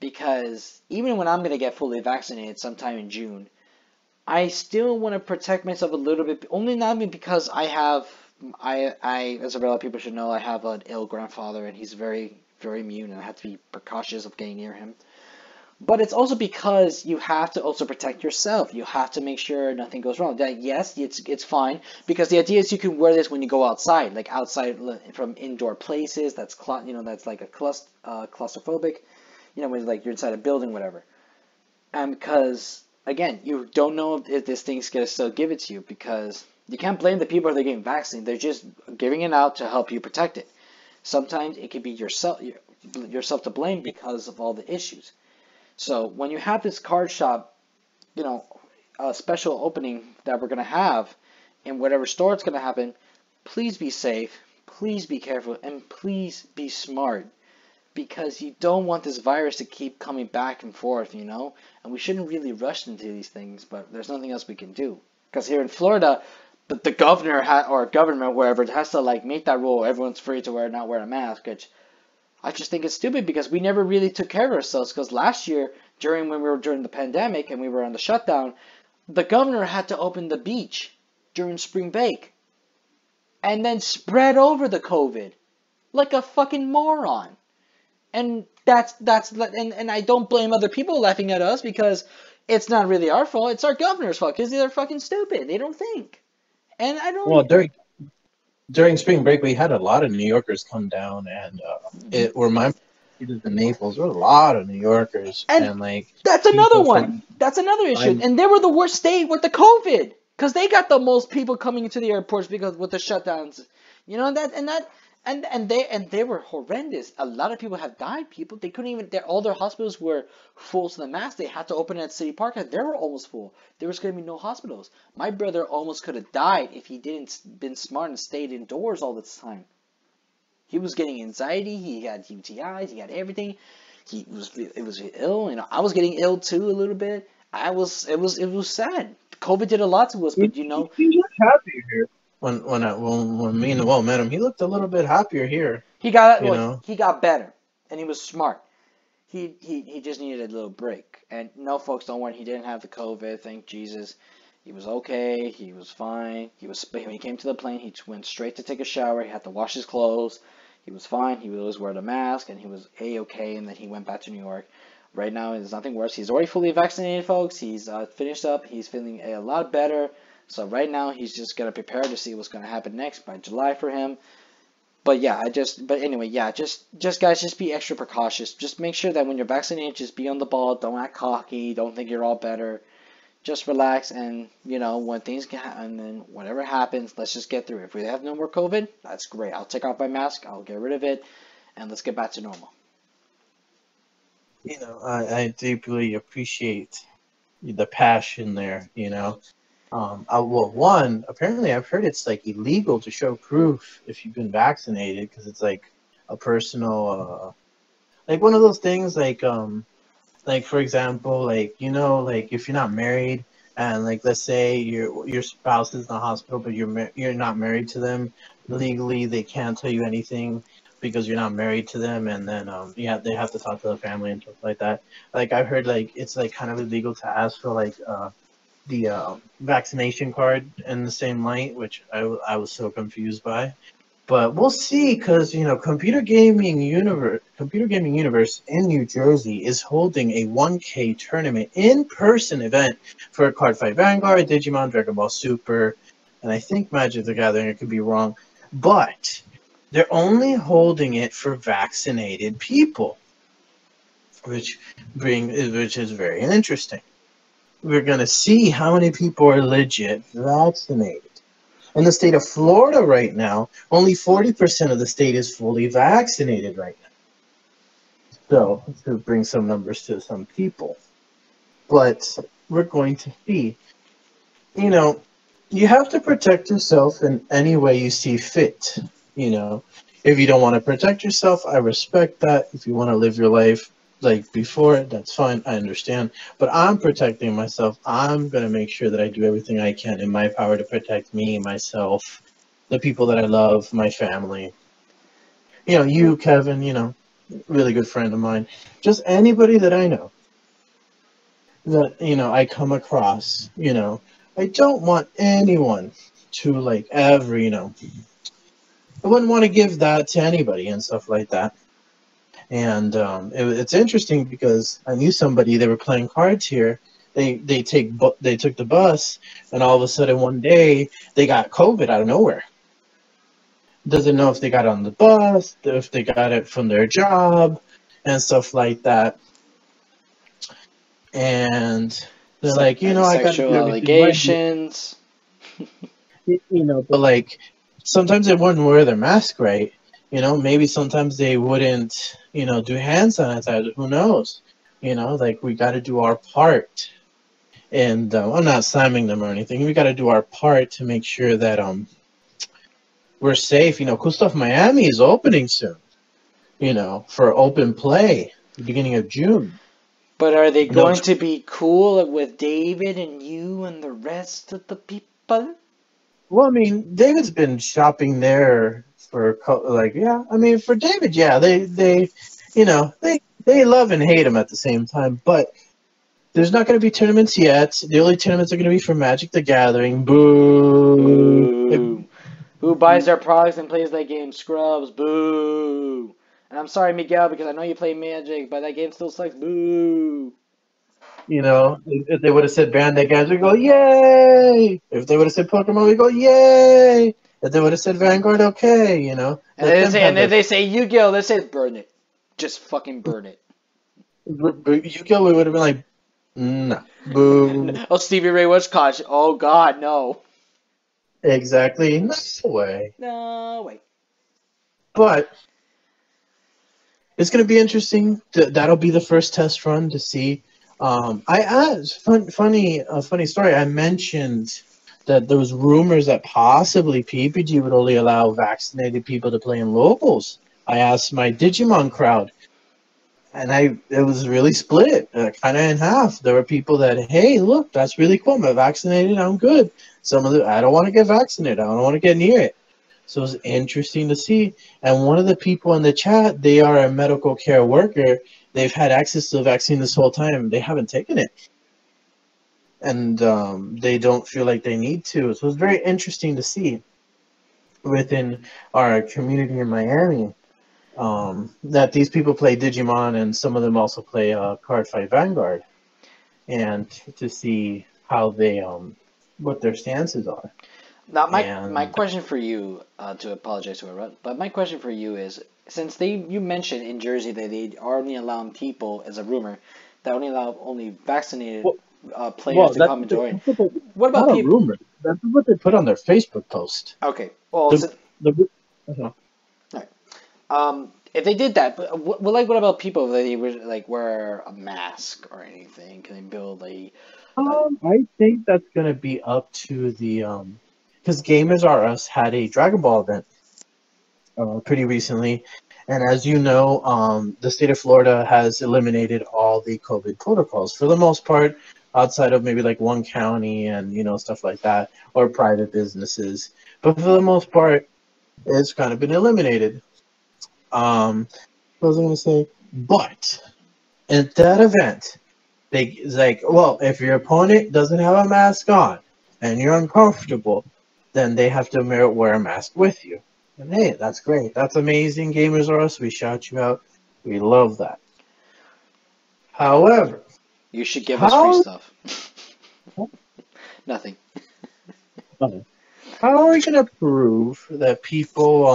because even when I'm going to get fully vaccinated sometime in June, I still want to protect myself a little bit, only not because as a lot of people should know, I have an ill grandfather and he's very, very immune and I have to be precautious of getting near him. But it's also because you have to also protect yourself. You have to make sure nothing goes wrong. That yes, it's fine, because the idea is you can wear this when you go outside, like outside from indoor places. That's that's like a claustrophobic, when like you're inside a building, whatever. And because again, you don't know if this thing's gonna still give it to you, because you can't blame the people that are getting vaccinated. They're just giving it out to help you protect it. Sometimes it could be yourself to blame because of all the issues. So when you have this card shop, a special opening that we're going to have in whatever store it's going to happen, please be safe, please be careful, and please be smart, because you don't want this virus to keep coming back and forth, and we shouldn't really rush into these things, but there's nothing else we can do. Because here in Florida, the governor or government, wherever, has to make that rule, everyone's free to not wear a mask, which I just think it's stupid, because we never really took care of ourselves. Because last year, when we were during the pandemic and we were on the shutdown, the governor had to open the beach during spring break and then spread over the COVID like a fucking moron. And and I don't blame other people laughing at us, because it's not really our fault. It's our governor's fault, because they're fucking stupid. They don't think. And I don't. Well, during spring break, we had a lot of New Yorkers come down, and where my is in Naples, there were a lot of New Yorkers, and that's another one. That's another issue, and they were the worst state with the COVID, because they got the most people coming into the airports because with the shutdowns, and they were horrendous. A lot of people have died. They couldn't even. All their hospitals were full to the max. They had to open at City Park, and they were almost full. There was going to be no hospitals. My brother almost could have died if he didn't been smart and stayed indoors all this time. He was getting anxiety. He had UTIs. He had everything. It was ill. I was getting ill too a little bit. It was sad. COVID did a lot to us, but He's happy here. when me and Noel met him, he looked a little bit happier here. He got You know. he got better, and he was smart. He just needed a little break. And no, folks, don't worry. He didn't have the COVID. Thank Jesus. He was okay. He was fine. When he came to the plane, he went straight to take a shower. He had to wash his clothes. He was fine. He would always wear the mask, and he was a-okay. And then he went back to New York. Right now, there's nothing worse. He's already fully vaccinated, folks. He's finished up. He's feeling a lot better. So right now, he's just gonna prepare to see what's gonna happen next by July for him. But yeah, but anyway, yeah, just guys, just be extra precautious. Just make sure that when you're vaccinated, just be on the ball. Don't act cocky. Don't think you're all better. Just relax, and when things get, and then whatever happens, let's just get through it. If we have no more COVID, that's great. I'll take off my mask. I'll get rid of it, and let's get back to normal. I deeply appreciate the passion there. One, apparently I've heard it's like illegal to show proof if you've been vaccinated because it's like a personal, like one of those things like for example, like if you're not married and like let's say your spouse is in the hospital but you're not married to them, legally they can't tell you anything because you're not married to them, and then they have to talk to the family and stuff like that. Like I've heard like it's like kind of illegal to ask for like the vaccination card in the same light, which I was so confused by. But we'll see, because Computer Gaming Universe in New Jersey is holding a 1K tournament in-person event for Cardfight Vanguard, Digimon, Dragon Ball Super, and I think Magic the Gathering. I could be wrong, but they're only holding it for vaccinated people, which is very interesting. We're going to see how many people are legit vaccinated. In the state of Florida right now, only 40% of the state is fully vaccinated right now. So, to bring some numbers to some people. But we're going to see. You have to protect yourself in any way you see fit. If you don't want to protect yourself, I respect that. If you want to live your life like before, that's fine. I understand. But I'm protecting myself. I'm going to make sure that I do everything I can in my power to protect me, myself, the people that I love, my family. You, Kevin, really good friend of mine. Just anybody that I know that, I come across, I don't want anyone to like ever, I wouldn't want to give that to anybody and stuff like that. And it's interesting because I knew somebody. They were playing cards here. They took the bus, and all of a sudden one day they got COVID out of nowhere. Doesn't know if they got it on the bus, if they got it from their job, and stuff like that. And they're like, I got sexual allegations. But like sometimes they wouldn't wear their mask right. Maybe sometimes they wouldn't, do hand sanitizer. Who knows? Like we got to do our part. And I'm not slamming them or anything. We got to do our part to make sure that we're safe. Cool Stuff Miami is opening soon. For open play, the beginning of June. But are they going to be cool with David and you and the rest of the people? Well, I mean, David's been shopping there for for David, yeah, they love and hate him at the same time. But there's not going to be tournaments yet. The only tournaments are going to be for Magic the Gathering. Boo! Boo! Who buys their products and plays that game? Scrubs. Boo! And I'm sorry, Miguel, because I know you play Magic, but that game still sucks. Boo! If they would have said Bandai games, we go, yay! If they would have said Pokemon, we go, yay! If they would have said Vanguard, okay, And if they say Yu-Gi-Oh, they say burn it. Just fucking burn it. Yu-Gi-Oh, we would have been like, no. Boo. Oh, Stevie Ray was caught. Oh, God, no. Exactly. No way. No way. But it's going to be interesting. That'll be the first test run to see. I asked, funny story. I mentioned that there was rumors that possibly PPG would only allow vaccinated people to play in locals. I asked my Digimon crowd, and it was really split, kind of in half. There were people that, hey, look, that's really cool. I'm vaccinated. I'm good. Some of the, I don't want to get vaccinated. I don't want to get near it. So it was interesting to see. And one of the people in the chat, they are a medical care worker. They've had access to the vaccine this whole time. They haven't taken it. And they don't feel like they need to. So it's very interesting to see within our community in Miami that these people play Digimon, and some of them also play Cardfight Vanguard, and to see how they what their stances are. Now, my And question for you, to apologize to interrupt, but my question for you is, since you mentioned in Jersey that they are only allowing people, as a rumor, that only allow only vaccinated players well, to come and join. What about not a people? rumor. That's what they put on their Facebook post. Okay, well, The, the, uh-huh. right. If they did that, but what about people that they would like wear a mask or anything? Can they build a I think that's gonna be up to the because Gamers R Us had a Dragon Ball event pretty recently, and as you know, the state of Florida has eliminated all the COVID protocols for the most part, outside of maybe like one county and stuff like that, or private businesses. But for the most part, it's kind of been eliminated. What was I going to say? But at that event, it's like, well, if your opponent doesn't have a mask on and you're uncomfortable, then they have to wear a mask with you. And hey, that's great. That's amazing. Gamers R Us, we shout you out. We love that. However, you should give us free how stuff. Nothing. how are we gonna prove that people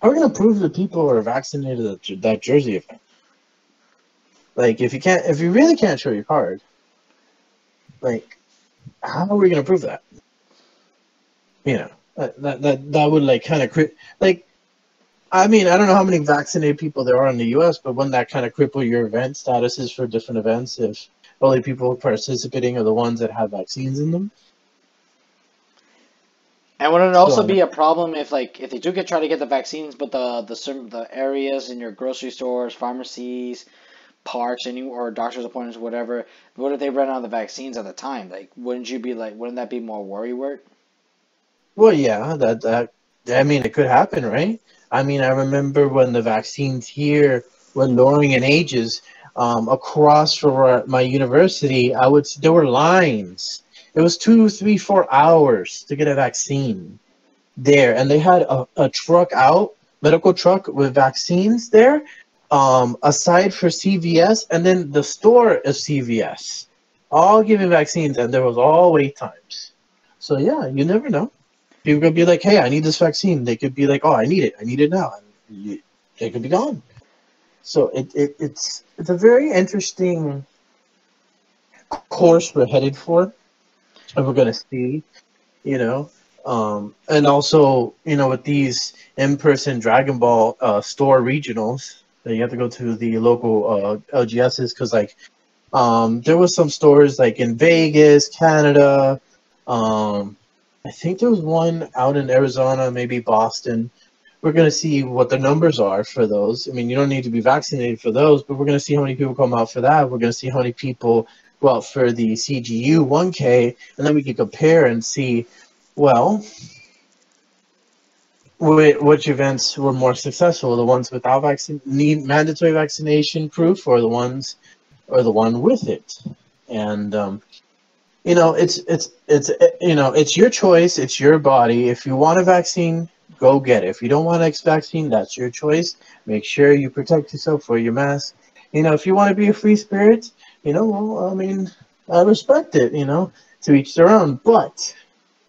how are we gonna prove that people are vaccinated at that Jersey event? Like if you really can't show your card, like how are we gonna prove that? That would like kind of like. I mean, I don't know how many vaccinated people there are in the U.S., but wouldn't that kind of cripple your event statuses for different events if only people participating are the ones that have vaccines in them? And would it So also be a problem if if they do try to get the vaccines, but the areas in your grocery stores, pharmacies, parks, or doctor's appointments, whatever, what if they run out of the vaccines at the time? Like, wouldn't that be more worry word? well, yeah, that I mean, it could happen, right? I mean, I remember when the vaccines here were lowering in ages. Across from my university, there were lines. It was 2, 3, 4 hours to get a vaccine there, and they had a truck out, medical truck with vaccines there, aside for CVS, and then the store of CVS, all giving vaccines, and there was all wait times. So yeah, you never know. People could be like, "Hey, I need this vaccine." They could be like, "Oh, I need it now," and they could be gone. So it's a very interesting course we're headed for, and we're gonna see, you know. And also, with these in-person Dragon Ball store regionals, that you have to go to the local LGSs because, like, there was some stores like in Vegas, Canada. I think there was one out in Arizona, maybe Boston. We're going to see what the numbers are for those. I mean, you don't need to be vaccinated for those, but we're going to see how many people come out for that. We're going to see how many people go out for the CGU 1K, and then we can compare and see, well, which events were more successful, the ones without need mandatory vaccination proof, or the one with it. And it's your choice, it's your body. If you want a vaccine, go get it. If you don't want a vaccine, that's your choice. Make sure you protect yourself, wear your mask. If you want to be a free spirit, well, I mean, I respect it. To each their own. But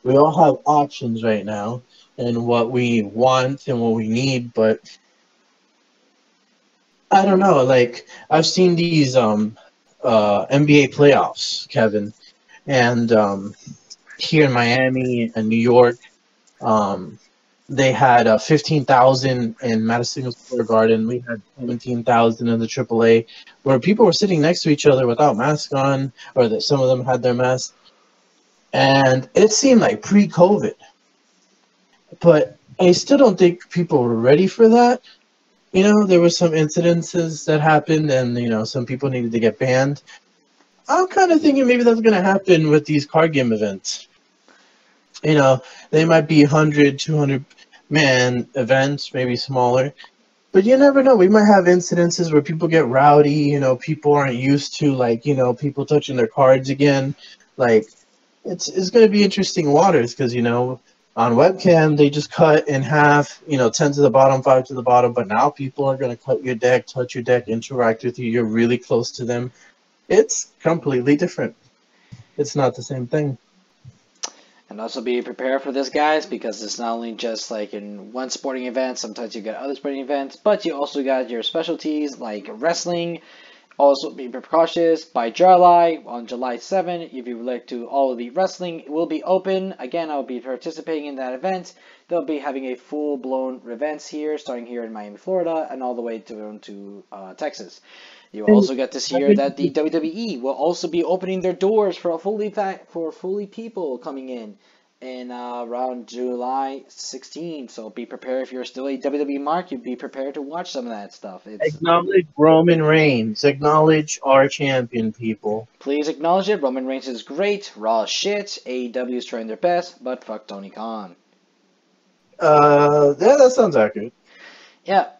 we all have options right now and what we want and what we need. But I don't know. Like, I've seen these NBA playoffs, Kevin, and here in Miami and New York, um, they had 15,000 in Madison Square Garden. We had 17,000 in the AAA, where people were sitting next to each other without masks on, or that some of them had their masks, and it seemed like pre-COVID. But I still don't think people were ready for that. there were some incidences that happened, and some people needed to get banned. I'm kind of thinking maybe that's going to happen with these card game events. They might be 100, 200 man events, maybe smaller. But you never know. We might have incidences where people get rowdy. People aren't used to people touching their cards again. Like it's going to be interesting waters because on webcam they just cut in half. 10 to the bottom, 5 to the bottom. But now people are going to cut your deck, touch your deck, interact with you. You're really close to them. It's completely different. It's not the same thing. And also be prepared for this, guys, because it's not only just like in one sporting event, sometimes you get other sporting events, but you also got your specialties like wrestling. Also be precautious. By July, on July 7th, if you would like to, All Elite Wrestling will be open. Again, I'll be participating in that event. They'll be having a full-blown events here, starting here in Miami, Florida, and all the way to Texas. You also get to hear that the WWE will also be opening their doors for fully people coming in around July 16th. So be prepared if you're still a WWE mark. You'd be prepared to watch some of that stuff. Acknowledge Roman Reigns. Acknowledge our champion, people. Please acknowledge it. Roman Reigns is great. Raw is shit. AEW is trying their best, but fuck Tony Khan. Yeah, that sounds accurate. Yeah.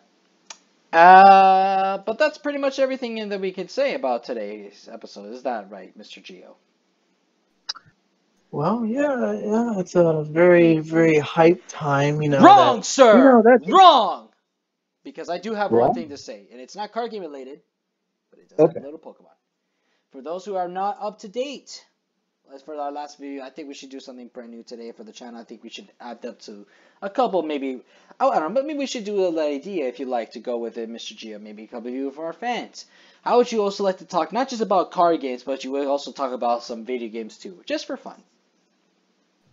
But that's pretty much everything that we could say about today's episode. Is that right, Mr. Gio? Well, yeah, it's a very, very hype time, Wrong, sir! that's Wrong! Because I do have one wrong. thing to say, and it's not card game related, but it does have Okay. a little Pokemon. For those who are not up to date, as for our last video, I think we should do something brand new today for the channel. I think we should add up to a couple, maybe, I don't know, but maybe we should do a idea if you like to go with it, Mr. Gio. Maybe a couple of you for our fans. How would you also like to talk, not just about card games, but you would also talk about some video games too, just for fun?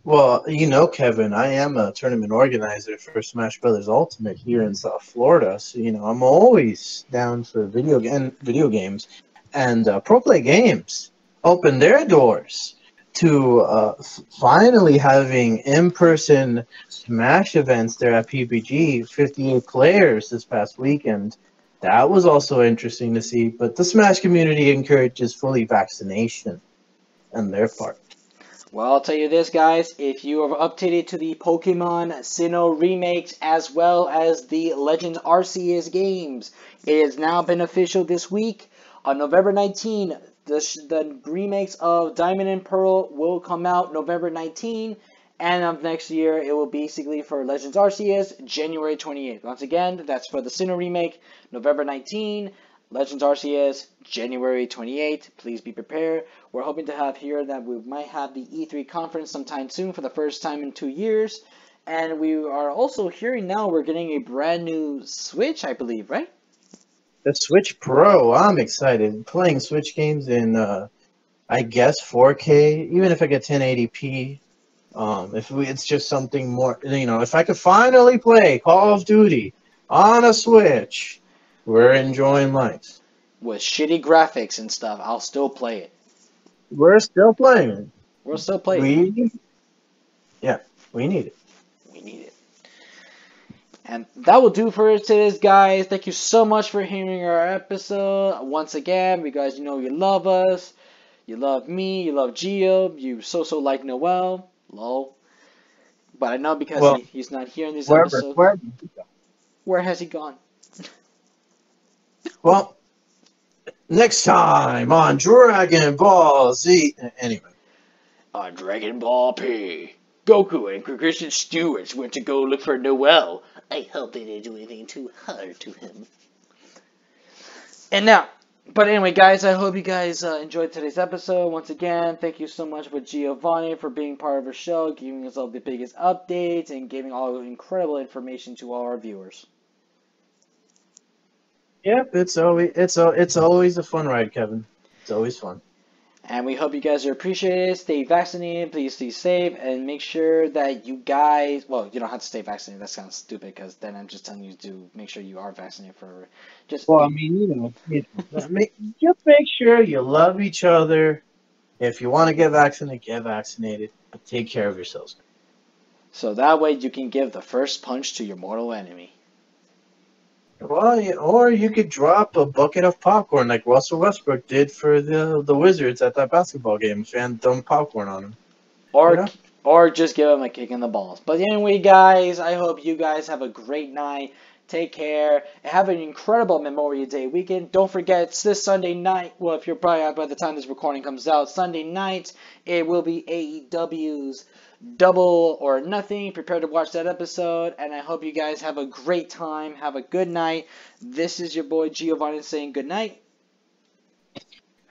Well, Kevin, I am a tournament organizer for Smash Brothers Ultimate here in South Florida, so I'm always down for video games, and Pro Play Games open their doors to finally having in-person Smash events there at PPG. 58 players this past weekend. That was also interesting to see. But the Smash community encourages fully vaccination on their part. Well, I'll tell you this, guys. If you are updated to the Pokemon Sinnoh remakes as well as the Legends Arceus games, it has now been official this week. On November 19, the remakes of Diamond and Pearl will come out November 19, and of next year, it will basically for Legends Arceus, January 28th. Once again, that's for the Sinnoh remake, November 19. Legends Arceus, January 28th. Please be prepared. We're hoping to have here that we might have the E3 conference sometime soon for the first time in 2 years. And we are also hearing now we're getting a brand new Switch, I believe, right? The Switch Pro, I'm excited. Playing Switch games in, I guess, 4K, even if I get 1080p. It's just something more, if I could finally play Call of Duty on a Switch, we're enjoying life. With shitty graphics and stuff, I'll still play it. We're still playing it. We'll still play it. We need it. We need it. And that will do for today's, guys. Thank you so much for hearing our episode. Once again, you guys, you love us. You love me. You love Gio. You so like Noel. Lol. But I know because he's not here in this episode. Where has he gone? Well, next time on Dragon Ball Z. Anyway. On Dragon Ball P, Goku and Kristen Stewart went to go look for Noel. I hope they didn't do anything too hard to him. And now, but anyway, guys, I hope you guys enjoyed today's episode. Once again, thank you so much with Giovanni for being part of our show, giving us all the biggest updates, and giving all the incredible information to all our viewers. Yep, it's always a fun ride, Kevin. It's always fun. And we hope you guys are appreciated. Stay vaccinated. Please stay safe. And make sure that you guys... Well, you don't have to stay vaccinated. That sounds stupid because then I'm just telling you to make sure you are vaccinated for... Just make sure you love each other. If you want to get vaccinated. But take care of yourselves. So that way you can give the first punch to your mortal enemy. Well, or you could drop a bucket of popcorn like Russell Westbrook did for the Wizards at that basketball game and dump popcorn on him. You Or know? or just give him a kick in the balls. But anyway, guys, I hope you guys have a great night. Take care. Have an incredible Memorial Day weekend. Don't forget, it's this Sunday night. Well, if you're probably out by the time this recording comes out, Sunday night, it will be AEW's Double or Nothing. Prepare to watch that episode. And I hope you guys have a great time. Have a good night. This is your boy Giovanni saying good night.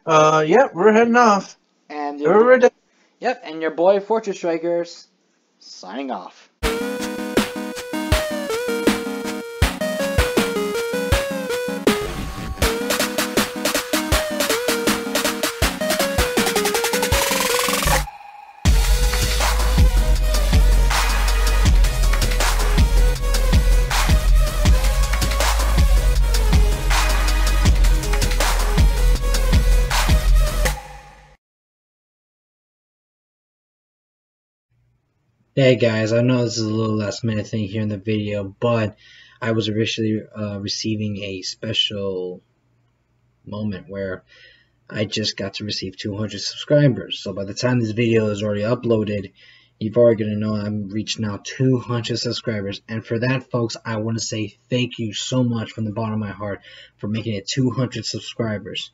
Yeah, we're heading off. And yep, and your boy Fortress Strikers signing off. Hey guys, I know this is a little last minute thing here in the video, but I was originally receiving a special moment where I just got to receive 200 subscribers. So by the time this video is already uploaded, you've already going to know I'm reached now 200 subscribers. And for that, folks, I want to say thank you so much from the bottom of my heart for making it 200 subscribers.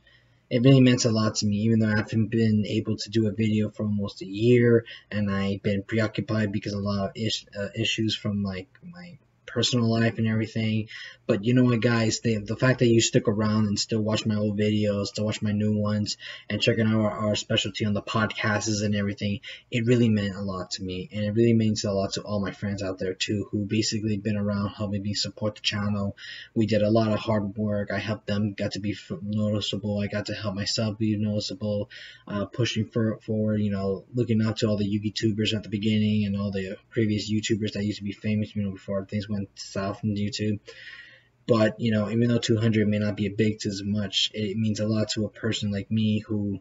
It really meant a lot to me, even though I haven't been able to do a video for almost a year, and I've been preoccupied because of a lot of issues from like my personal life and everything. But you know what, guys, the fact that you stick around and still watch my old videos, still watch my new ones, and checking out our specialty on the podcasts and everything, it really meant a lot to me, and it really means a lot to all my friends out there too, who basically been around helping me support the channel. We did a lot of hard work. I helped them, got to be noticeable. I got to help myself be noticeable, pushing forward, you know, looking out to all the YouTubers at the beginning and all the previous YouTubers that used to be famous, you know, before things went south in YouTube. But, you know, even though 200 may not be a big to as much, it means a lot to a person like me who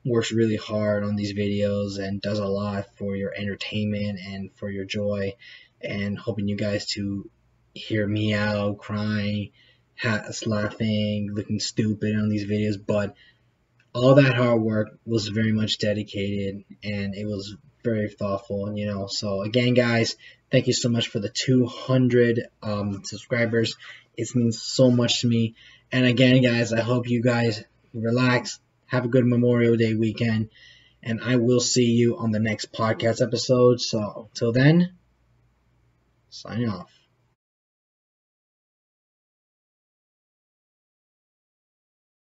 works really hard on these videos and does a lot for your entertainment and for your joy, and hoping you guys to hear me out crying, laughing, looking stupid on these videos. But all that hard work was very much dedicated, and it was very thoughtful, you know. So again, guys, thank you so much for the 200 subscribers. It means so much to me. And again, guys, I hope you guys relax, have a good Memorial Day weekend, and I will see you on the next podcast episode. So till then, sign off.